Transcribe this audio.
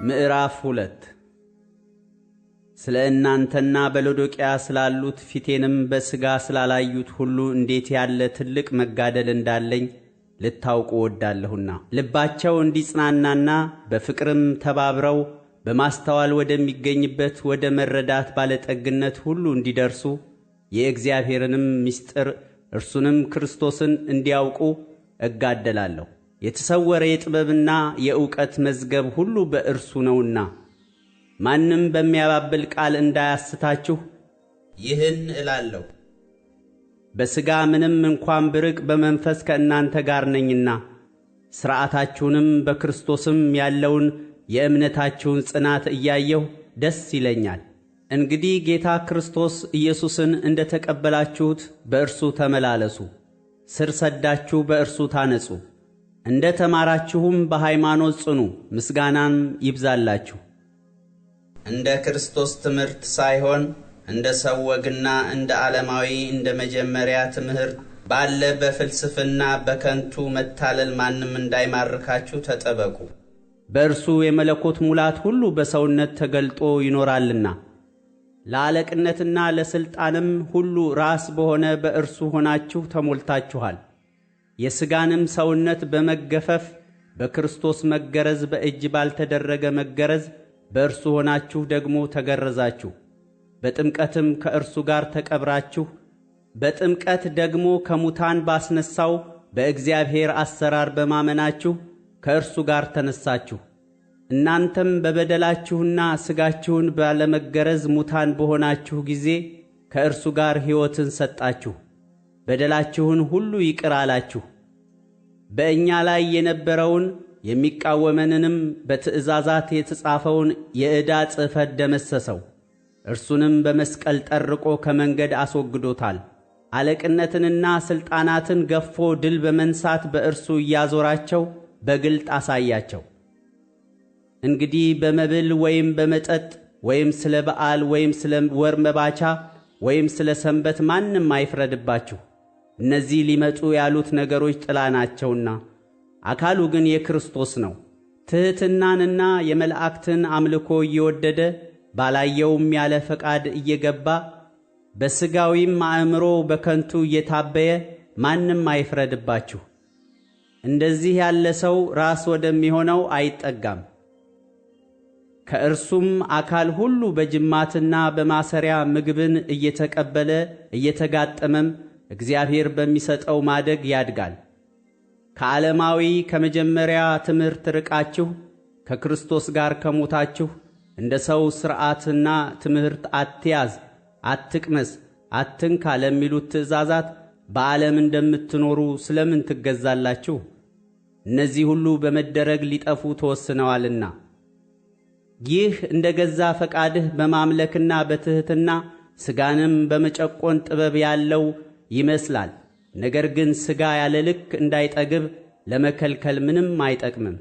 ምዕራፍ 2 ስለ እናንተና በሎዶቅያ ስላሉት ፊቴንም በሥጋ ስላላዩት ሁሉ እንዴት ያለ ትልቅ መጋደል እንዳለኝ ልታውቁ ወዳለሁና ልባቸው እንዲጽናናና በፍቅርም ተባብረው በማስተዋል ወደሚገኝበት ወደ መረዳት ባለጠግነት ሁሉ እንዲደርሱ የእግዚአብሔርንም ምስጢር እርሱንም ክርስቶስን እንዲያውቁ እጋደላለሁ። የተሰወረ የጥበብና የእውቀት መዝገብ ሁሉ በእርሱ ነውና ማንም በሚያባብል ቃል እንዳያስታችሁ ይህን እላለሁ። በሥጋ ምንም እንኳን ብርቅ በመንፈስ ከእናንተ ጋር ነኝና ሥርዓታችሁንም በክርስቶስም ያለውን የእምነታችሁን ጽናት እያየሁ ደስ ይለኛል። እንግዲህ ጌታ ክርስቶስ ኢየሱስን እንደ ተቀበላችሁት በእርሱ ተመላለሱ፣ ስር ሰዳችሁ በእርሱ ታነጹ። እንደ ተማራችሁም በሃይማኖት ጽኑ፣ ምስጋናም ይብዛላችሁ። እንደ ክርስቶስ ትምህርት ሳይሆን እንደ ሰው ወግና እንደ ዓለማዊ እንደ መጀመሪያ ትምህርት ባለ በፍልስፍና በከንቱ መታለል ማንም እንዳይማርካችሁ ተጠበቁ። በእርሱ የመለኮት ሙላት ሁሉ በሰውነት ተገልጦ ይኖራልና ለአለቅነትና ለሥልጣንም ሁሉ ራስ በሆነ በእርሱ ሆናችሁ ተሞልታችኋል። የሥጋንም ሰውነት በመገፈፍ በክርስቶስ መገረዝ በእጅ ባልተደረገ መገረዝ በእርሱ ሆናችሁ ደግሞ ተገረዛችሁ። በጥምቀትም ከእርሱ ጋር ተቀብራችሁ በጥምቀት ደግሞ ከሙታን ባስነሳው በእግዚአብሔር አሰራር በማመናችሁ ከእርሱ ጋር ተነሳችሁ። እናንተም በበደላችሁና ሥጋችሁን ባለመገረዝ ሙታን በሆናችሁ ጊዜ ከእርሱ ጋር ሕይወትን ሰጣችሁ፣ በደላችሁን ሁሉ ይቅር አላችሁ። በእኛ ላይ የነበረውን የሚቃወመንንም በትእዛዛት የተጻፈውን የዕዳ ጽሕፈት ደመሰሰው፣ እርሱንም በመስቀል ጠርቆ ከመንገድ አስወግዶታል። አለቅነትንና ሥልጣናትን ገፎ ድል በመንሳት በእርሱ እያዞራቸው በግልጥ አሳያቸው። እንግዲህ በመብል ወይም በመጠጥ ወይም ስለ በዓል ወይም ስለ ወር መባቻ ወይም ስለ ሰንበት ማንም አይፍረድባችሁ። እነዚህ ሊመጡ ያሉት ነገሮች ጥላ ናቸውና አካሉ ግን የክርስቶስ ነው። ትሕትናንና የመላእክትን አምልኮ እየወደደ ባላየውም ያለ ፈቃድ እየገባ በሥጋዊም አእምሮ በከንቱ እየታበየ ማንም አይፍረድባችሁ። እንደዚህ ያለ ሰው ራስ ወደሚሆነው አይጠጋም። ከእርሱም አካል ሁሉ በጅማትና በማሰሪያ ምግብን እየተቀበለ እየተጋጠመም እግዚአብሔር በሚሰጠው ማደግ ያድጋል። ከዓለማዊ ከመጀመሪያ ትምህርት ርቃችሁ ከክርስቶስ ጋር ከሞታችሁ እንደ ሰው ሥርዓትና ትምህርት አትያዝ፣ አትቅመስ፣ አትንካ ለሚሉት ትእዛዛት በዓለም እንደምትኖሩ ስለምን ትገዛላችሁ? እነዚህ ሁሉ በመደረግ ሊጠፉ ተወስነዋልና። ይህ እንደ ገዛ ፈቃድህ በማምለክና በትሕትና ሥጋንም በመጨቆን ጥበብ ያለው ይመስላል። ነገር ግን ሥጋ ያለ ልክ እንዳይጠግብ ለመከልከል ምንም አይጠቅምም።